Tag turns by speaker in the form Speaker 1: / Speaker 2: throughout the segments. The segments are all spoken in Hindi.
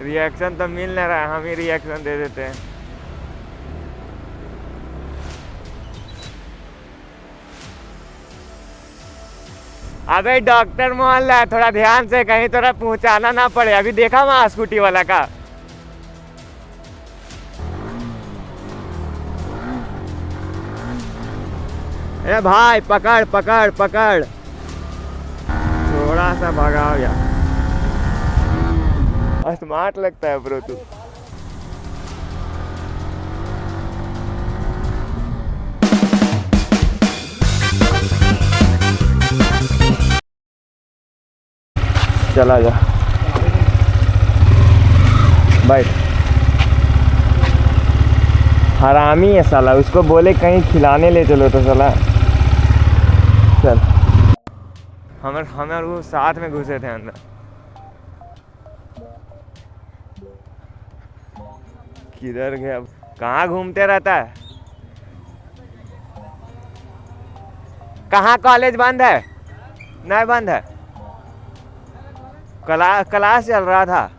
Speaker 1: रिएक्शन तो मिल नहीं रहा है, हम ही रिएक्शन दे देते हैं। अबे डॉक्टर मोहल्ला, थोड़ा ध्यान से, कहीं थोड़ा पहुंचाना ना पड़े। अभी देखा वहाँ स्कूटी वाला का। ए भाई पकड़ पकड़ पकड़, थोड़ा सा भगाओ यार। स्मार्ट लगता है ब्रो तू। चला जा बैठ। हरामी है साला, उसको बोले कहीं खिलाने ले चलो तो साला। चल, हम और वो साथ में घुसे थे अंदर। किधर गया? कहाँ घूमते रहता है? कहाँ कॉलेज बंद है? नहीं बंद है, क्लास चल रहा था,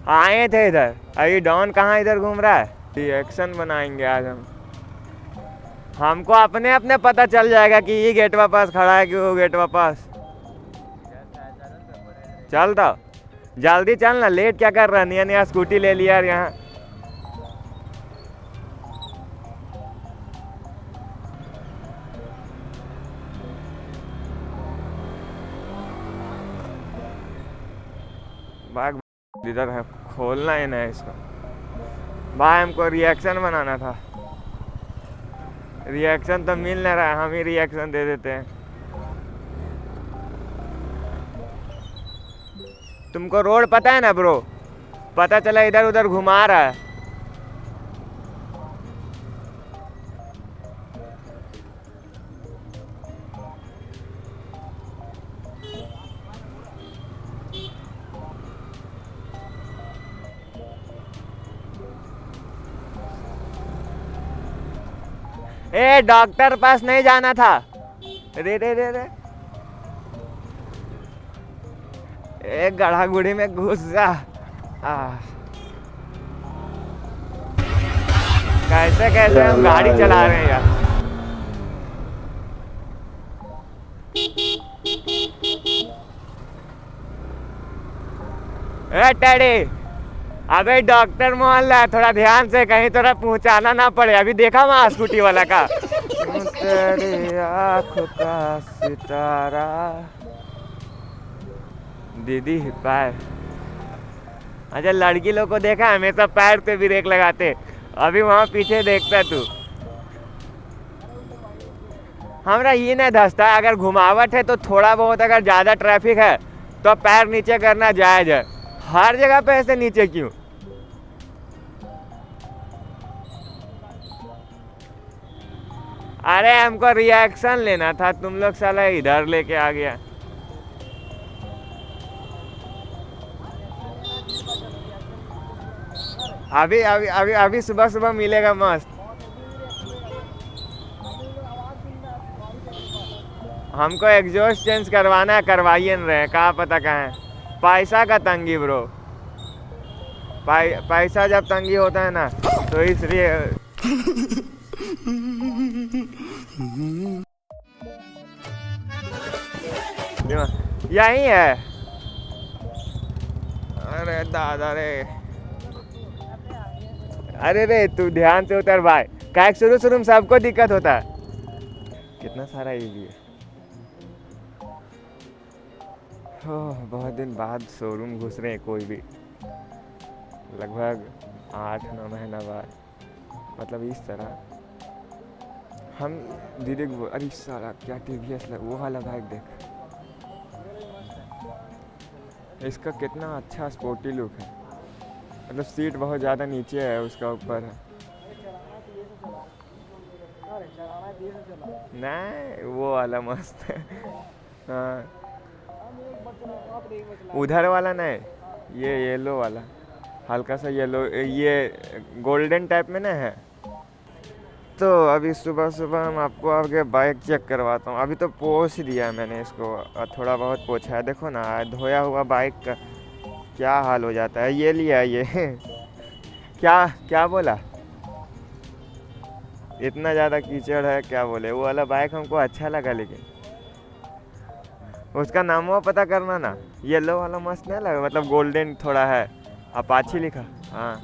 Speaker 1: आए थे इधर। अभी डॉन कहाँ इधर घूम रहा है? रिएक्शन बनाएंगे आज हम। हमको अपने अपने पता चल जाएगा कि ये गेटवा पास खड़ा है कि वो गेटवा पास। चल तो जल्दी चल ना, लेट क्या कर रहा है? नया नया स्कूटी ले लिया यार यहाँ। भाग, इधर है, खोलना ही नहीं इसको। भाई हमको रिएक्शन बनाना था, रिएक्शन तो मिल नहीं रहा है, हम ही रिएक्शन दे देते हैं। तुमको रोड पता है ना ब्रो? पता चला इधर उधर घुमा रहा है। ए डॉक्टर पास नहीं जाना था। रे रे रे रे, एक गढ़ा गुड़ी में घुस जा। कैसे कैसे हम गाड़ी चला रहे हैं यार। ए टेडी, अबे डॉक्टर मोहल्ला, थोड़ा ध्यान से, कहीं थोड़ा पहुंचाना ना पड़े। अभी देखा वहाँ स्कूटी वाला का। तेरी आँखों का सितारा, दीदी पैर। अच्छा, लड़की लोग को देखा हमेशा पैर पे ब्रेक लगाते, अभी वहाँ पीछे देखता तू। हमरा ये नहीं धसता, अगर घुमावट है तो थोड़ा बहुत, अगर ज़्यादा ट्रैफिक है तो पैर नीचे करना जायज़ है। हर जगह पे ऐसे नीचे क्यों? अरे हमको रिएक्शन लेना था, तुम लोग साला इधर लेके आ गया। अभी अभी अभी अभी सुबह सुबह मिलेगा मस्त। हमको एग्जॉस्ट चेंज करवाना है, करवाइए न रहे, कहाँ पता कहाँ है। पैसा का तंगी ब्रो, पैसा जब तंगी होता है ना तो इसलिए। यही है। अरे दादा रे, अरे रे तू ध्यान से उतर भाई, क्या शुरू शुरू में सबको दिक्कत होता है। कितना सारा ये भी है। बहुत दिन बाद शोरूम घुस रहे हैं कोई भी, लगभग 8-9 महीना बाद। मतलब इस तरह हम दीदी को, अरे साला क्या टीवीएस वो वाला बाइक देख, इसका कितना अच्छा स्पोर्टी लुक है। मतलब सीट बहुत ज़्यादा नीचे है, उसका ऊपर है। नहीं वो वाला मस्त है। हाँ उधर वाला नहीं, ये येलो वाला, हल्का सा येलो, ये गोल्डन टाइप में ना है। तो अभी सुबह सुबह हम आपको आगे बाइक चेक करवाता हूँ। अभी तो पोंछ दिया है मैंने इसको, थोड़ा बहुत पोछा है, देखो ना धोया हुआ बाइक का क्या हाल हो जाता है। ये लिया ये क्या क्या बोला, इतना ज़्यादा कीचड़ है क्या बोले। वो वाला बाइक हमको अच्छा लगा, लेकिन उसका नाम वो पता करना ना। येलो वाला मस्त नहीं लगा, मतलब गोल्डन थोड़ा है, अपाची लिखा। हाँ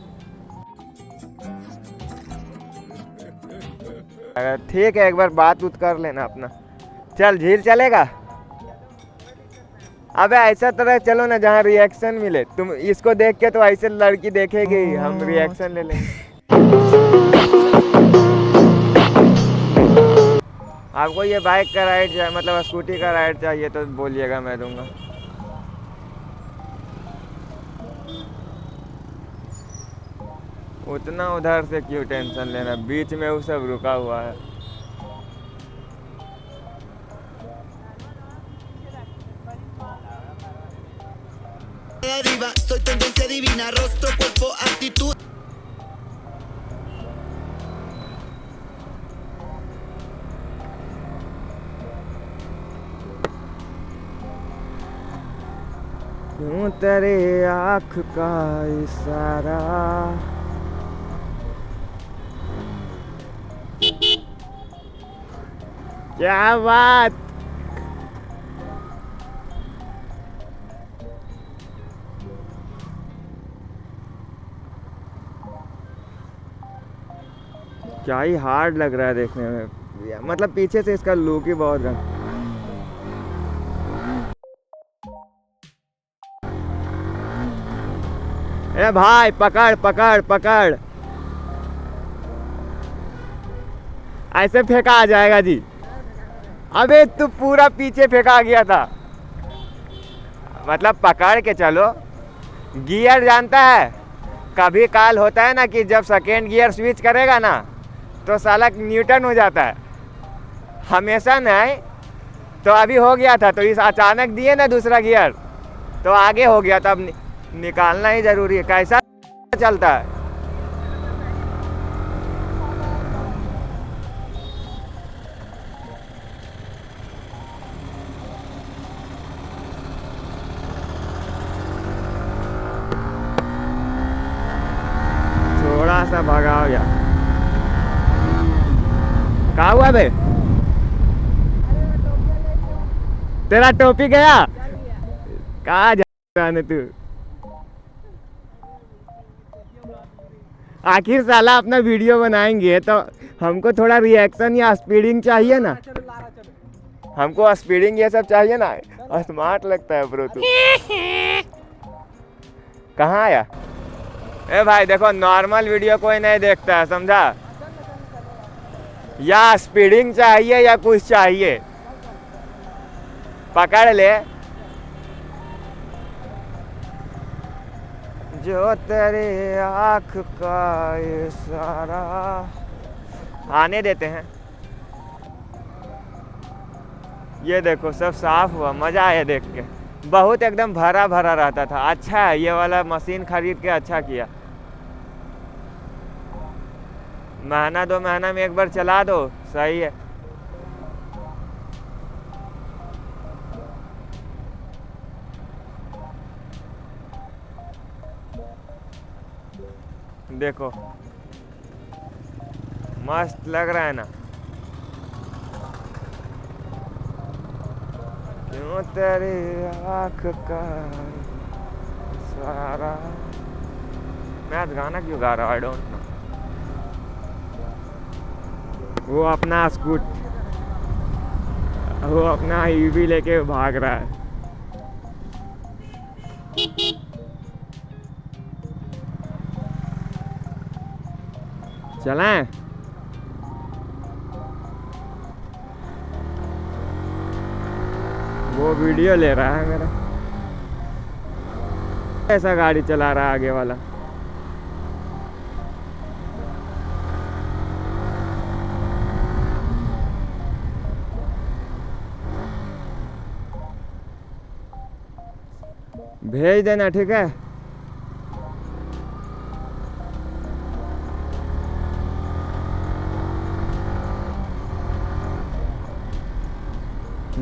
Speaker 1: अगर ठीक है, एक बार बात उत कर लेना अपना। चल झील चलेगा। अबे ऐसा तरह चलो ना जहाँ रिएक्शन मिले। तुम इसको देख के तो ऐसे लड़की देखेगी, हम रिएक्शन ले लेंगे। आपको ये बाइक का राइड चाहिए, मतलब स्कूटी का राइड चाहिए तो बोलिएगा, मैं दूंगा। उतना उधर से क्यों टेंशन लेना, बीच में वो सब रुका हुआ है।
Speaker 2: Arriba, soy tendencia divina, rostro, cuerpo, actitud.
Speaker 1: क्यों तेरे आँख का इशारा, क्या बात। क्या ही हार्ड लग रहा है देखने में, मतलब पीछे से इसका लुक ही बहुत है। ए भाई पकड़ पकड़ पकड़, ऐसे फेंका आ जाएगा जी। अबे तू पूरा पीछे फेंका गया था। मतलब पकड़ के चलो। गियर जानता है, कभी काल होता है ना कि जब सेकेंड गियर स्विच करेगा ना तो साला न्यूटन हो जाता है, हमेशा नहीं। तो अभी हो गया था, तो इस अचानक दिए ना दूसरा गियर तो आगे हो गया, तब निकालना ही जरूरी है। कैसा चलता है। थोड़ा सा भगा हो गया। कहा हुआ बे, तेरा टोपी गया कहा जाने तू। आखिर साला अपना वीडियो बनाएंगे तो हमको थोड़ा रिएक्शन या स्पीडिंग चाहिए ना, हमको स्पीडिंग ये सब चाहिए ना। स्मार्ट लगता है ब्रो तू। कहाँ आया। ए भाई देखो, नॉर्मल वीडियो कोई नहीं देखता है, समझा। या स्पीडिंग चाहिए या कुछ चाहिए, पकड़ ले। जो तेरे आँख का इशारा, आने देते हैं। ये देखो सब साफ हुआ, मज़ा आया देख के। बहुत एकदम भरा भरा रहता था। अच्छा है, ये वाला मशीन खरीद के अच्छा किया। महीना 2 महीना में एक बार चला दो, सही है। देखो मस्त लग रहा है ना। क्यों तेरी आँख का इशारा। मैं आज गाना क्यों गा रहा हूँ, आई डोंट नो। वो अपना ईवी लेके भाग रहा है। चलें। वो वीडियो ले रहा है मेरा, ऐसा गाड़ी चला रहा है आगे वाला। भेज देना, ठीक है।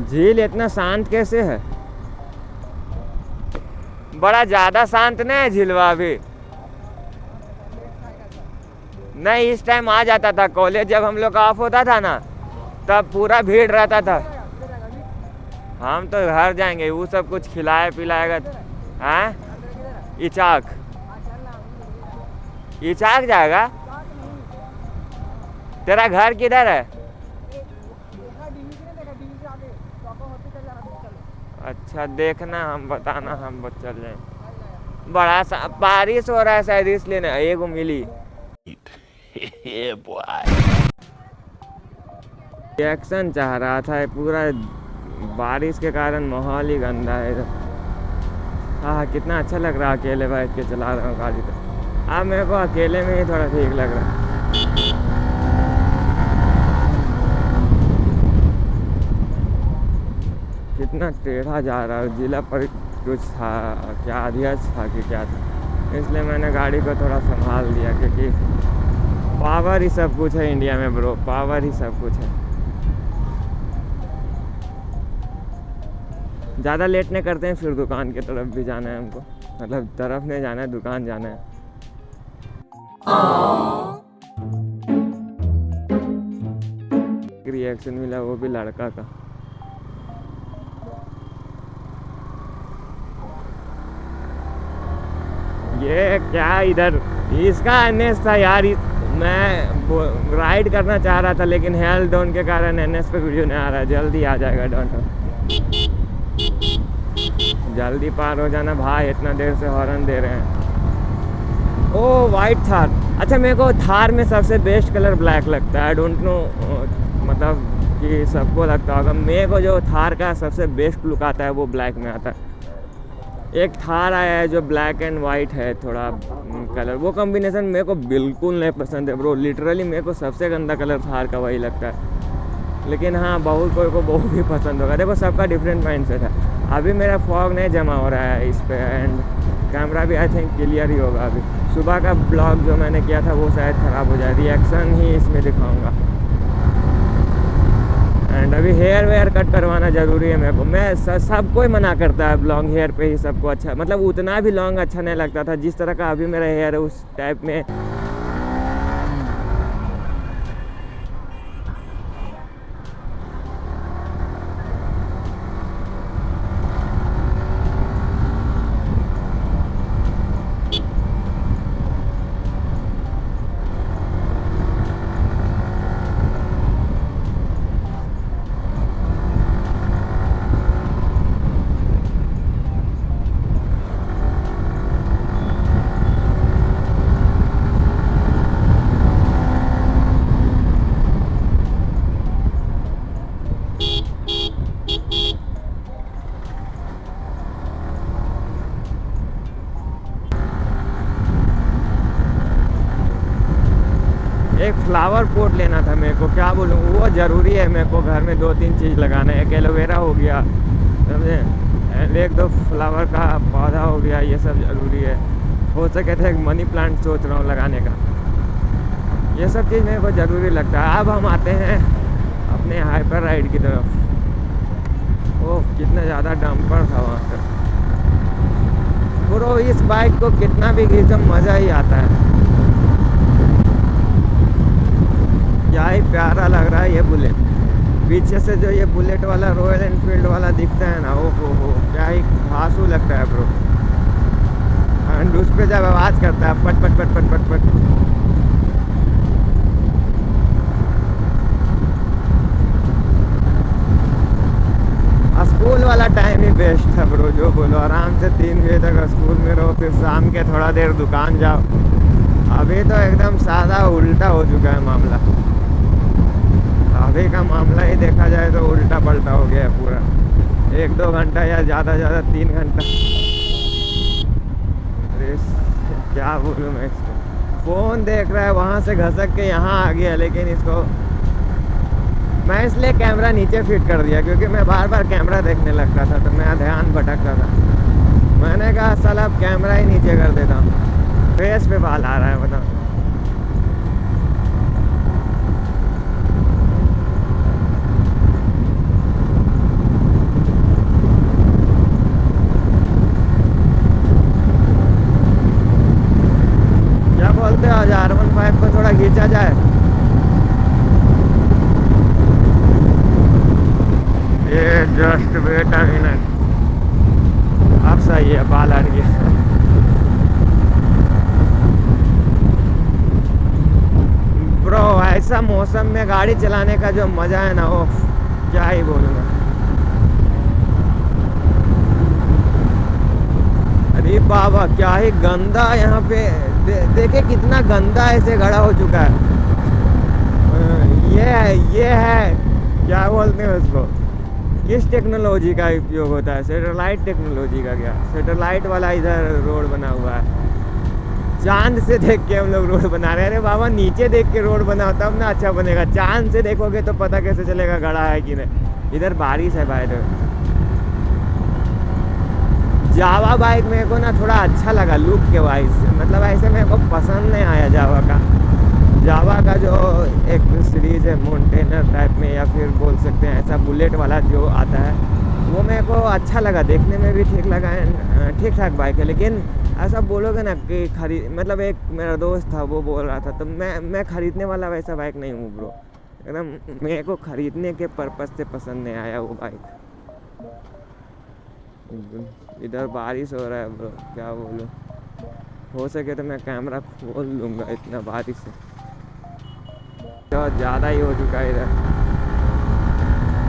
Speaker 1: झील इतना शांत कैसे है। बड़ा ज्यादा शांत नहीं है झिलवा अभी? नहीं, इस टाइम आ जाता था, कॉलेज जब हम लोग का ऑफ होता था ना तब पूरा भीड़ रहता था। हम तो घर जाएंगे, वो सब कुछ खिलाए पिलाएगा। हाँ, इचाक इचाक जाएगा? तेरा घर किधर है? अच्छा, देखना, हम बताना, हम बच चल जाए। बड़ा सा बारिश हो रहा है शायद इसलिए ना एगो मिली। रिएक्शन चाह रहा था, पूरा बारिश के कारण माहौल ही गंदा है इधर। हाँ, कितना अच्छा लग रहा है अकेले बैठ के चला रहा हूँ गाड़ी। तो अब मेरे को अकेले में ही थोड़ा ठीक लग रहा है। कितना टेढ़ा जा रहा है, जिला पर कुछ था क्या, अध्यक्ष था कि क्या था, इसलिए मैंने गाड़ी को थोड़ा संभाल दिया, क्योंकि पावर ही सब कुछ है इंडिया में ब्रो, पावर ही सब कुछ है। ज़्यादा लेट नहीं करते हैं, फिर दुकान की तरफ भी जाना है हमको, मतलब तरफ नहीं जाना है, दुकान जाना है। रिएक्शन मिला वो भी लड़का का। ये क्या इधर इसका एनएस था यार, मैं राइड करना चाह रहा था लेकिन हेल्थ डाउन के कारण एनएस पे वीडियो नहीं आ रहा है। जल्दी आ जाएगा, डॉट जल्दी पार हो जाना भाई, इतना देर से हॉर्न दे रहे हैं। ओ वाइट थार, अच्छा मेरे को थार में सबसे बेस्ट कलर ब्लैक लगता है। आई डोंट नो मतलब कि सबको लगता होगा, मेरे को जो थार का सबसे बेस्ट लुक आता है वो ब्लैक में आता है। एक थार आया है जो ब्लैक एंड वाइट है थोड़ा कलर, वो कॉम्बिनेशन मेरे को बिल्कुल नहीं पसंद है ब्रो, लिटरली मेरे को सबसे गंदा कलर थार का वही लगता है। लेकिन हाँ, बहुत कोई को बहुत भी पसंद होगा, देखो सबका डिफरेंट माइंडसेट है। अभी मेरा फॉग नहीं जमा हो रहा है इस पे, एंड कैमरा भी आई थिंक क्लियर ही होगा। अभी सुबह का ब्लॉग जो मैंने किया था वो शायद ख़राब हो जाए, रिएक्शन ही इसमें दिखाऊंगा। एंड अभी हेयर वेयर कट करवाना ज़रूरी है मेरे को। मैं सबको ही मना करता है लॉन्ग हेयर पे ही सबको अच्छा, मतलब उतना भी लॉन्ग अच्छा नहीं लगता था जिस तरह का अभी मेरा हेयर है उस टाइप में। एक फ्लावर पॉट लेना था मेरे को, क्या बोलूँ, वो ज़रूरी है मेरे को। घर में 2-3 चीज़ लगाना है, एक एलोवेरा हो गया, समझे, एक दो फ्लावर का पौधा हो गया, ये सब ज़रूरी है। हो सके तो एक मनी प्लांट सोच रहा हूँ लगाने का। ये सब चीज़ मेरे को ज़रूरी लगता है। अब हम आते हैं अपने हाइपर राइड की तरफ। ओह, कितना ज़्यादा डंपर था वहाँ पर ब्रो। इस बाइक को कितना भी खींचो मज़ा ही आता है। क्या ही प्यारा लग रहा है ये बुलेट। पीछे से जो ये बुलेट वाला रॉयल एनफील्ड वाला दिखता है ना, ओ हो क्या ही घासू लगता है ब्रो। एंड उस पर जब आवाज़ करता है पट पट पट पट पट पट, स्कूल वाला टाइम ही बेस्ट था ब्रो, जो बोलो। आराम से 3 बजे तक स्कूल में रहो, फिर शाम के थोड़ा देर दुकान जाओ। अभी तो एकदम सादा उल्टा हो चुका है मामला। अभी का मामला ही देखा जाए तो उल्टा पलटा हो गया है पूरा। 1-2 घंटा या ज़्यादा 3 घंटा। अरे क्या बोलूँ मैं इसको, फ़ोन देख रहा है वहाँ से घसक के यहाँ आ गया। लेकिन इसको मैं इसलिए कैमरा नीचे फिट कर दिया क्योंकि मैं बार बार कैमरा देखने लगता था तो मेरा ध्यान भटक रहा था। मैंने कहा साला अब कैमरा ही नीचे कर देता हूँ। फेस पे बाल आ रहा है बताओ। देखा जाए, ये जस्ट वेट अ मिनट, अब सही है, बाल हट गया। ब्रो ऐसा मौसम में गाड़ी चलाने का जो मज़ा है ना, वो क्या ही बोलूँगा। अरे बाबा क्या ही गंदा यहाँ पे, देखे कितना गंदा ऐसे खड़ा हो चुका है। ये है क्या बोलते हैं उसको, किस टेक्नोलॉजी का उपयोग होता है, सैटेलाइट टेक्नोलॉजी का। क्या सैटेलाइट वाला इधर रोड बना हुआ है, चांद से देख के हम लोग रोड बना रहे हैं। अरे बाबा नीचे देख के रोड बना तब ना अच्छा बनेगा, चांद से देखोगे तो पता कैसे चलेगा गड़ा है कि नहीं। इधर बारिश है भाई। जावा बाइक मेरे को ना थोड़ा अच्छा लगा लुक के वाइज से, मतलब ऐसे मेरे को पसंद नहीं आया जावा का। जावा का जो एक सीरीज़ है माउंटेनर टाइप में, या फिर बोल सकते हैं ऐसा बुलेट वाला जो आता है, वो मेरे को अच्छा लगा, देखने में भी ठीक लगा, ठीक ठाक बाइक है। लेकिन ऐसा बोलोगे ना कि मतलब एक मेरा दोस्त था वो बोल रहा था, तो मैं ख़रीदने वाला वैसा बाइक नहीं हूँ ब्रो। एकदम मेरे को ख़रीदने के पर्पज़ से पसंद नहीं आया वो बाइक। इधर बारिश हो रहा है ब्रो, क्या बोलूँ। हो सके तो मैं कैमरा खोल लूँगा, इतना बारिश है तो ज़्यादा ही हो चुका है इधर।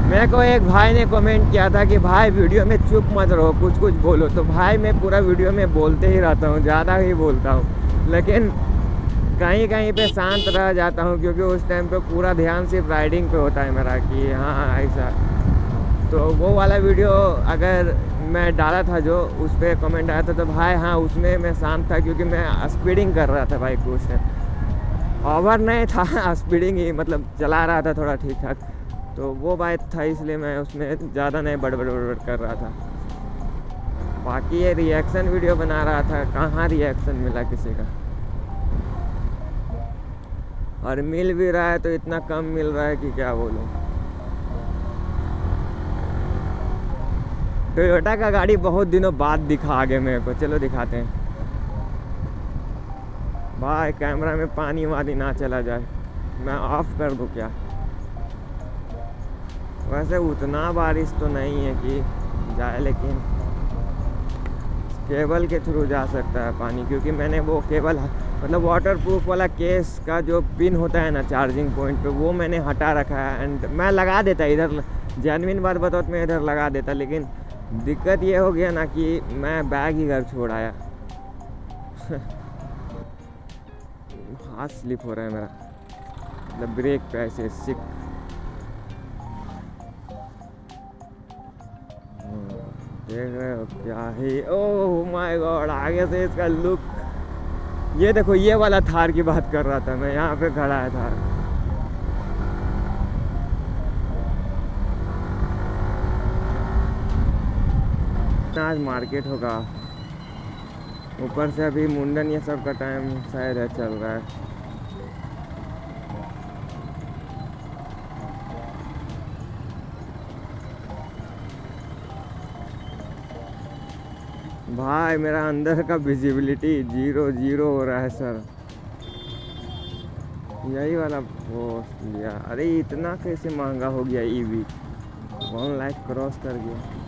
Speaker 1: मेरे को एक भाई ने कमेंट किया था कि भाई वीडियो में चुप मत रहो, कुछ कुछ बोलो। तो भाई मैं पूरा वीडियो में बोलते ही रहता हूँ, ज़्यादा ही बोलता हूँ, लेकिन कहीं कहीं पे शांत रह जाता हूँ, क्योंकि उस टाइम पे पूरा ध्यान सिर्फ राइडिंग पे होता है मेरा कि हाँ ऐसा। तो वो वाला वीडियो अगर मैं डाला था जो, उस पर कमेंट आया था, तो भाई हाँ उसमें मैं शांत था, क्योंकि मैं स्पीडिंग कर रहा था बाइक को उस टाइम। ओवर नहीं था, स्पीडिंग ही मतलब चला रहा था थोड़ा ठीक ठाक। तो वो बाइक था, इसलिए मैं उसमें ज़्यादा नहीं बड़बड़ कर रहा था। बाकी ये रिएक्शन वीडियो बना रहा था, कहाँ रिएक्शन मिला किसी का। और मिल भी रहा है तो इतना कम मिल रहा है कि क्या बोलूँ। टोयोटा का गाड़ी बहुत दिनों बाद दिखा आगे मेरे को, चलो दिखाते हैं। भाई कैमरा में पानी वानी ना चला जाए, मैं ऑफ कर दूँ क्या। वैसे उतना बारिश तो नहीं है कि जाए, लेकिन केबल के थ्रू जा सकता है पानी, क्योंकि मैंने वो केबल मतलब वाटर प्रूफ वाला केस का जो पिन होता है ना चार्जिंग पॉइंट पे, वो मैंने हटा रखा है। एंड मैं लगा देता इधर, जेन्युइन बात बताओ तो मैं इधर लगा देता, लेकिन दिक्कत ये हो गया ना कि मैं बैग ही घर छोड़ आया। हाथ स्लिप हो रहा है मेरा, मतलब ब्रेक पे ऐसे सिक। देख रहे हो क्या ही, ओह माय गॉड, आगे से इसका लुक। ये देखो, ये वाला थार की बात कर रहा था मैं, यहाँ पे खड़ा है थार। आज मार्केट होगा, ऊपर से अभी मुंडन ये सब का टाइम शायद है, चल रहा है। भाई मेरा अंदर का विजिबिलिटी 0 हो रहा है सर। यही वाला पोस्ट लिया। अरे इतना कैसे महंगा हो गया ईवी, 1 लाख क्रॉस कर गया।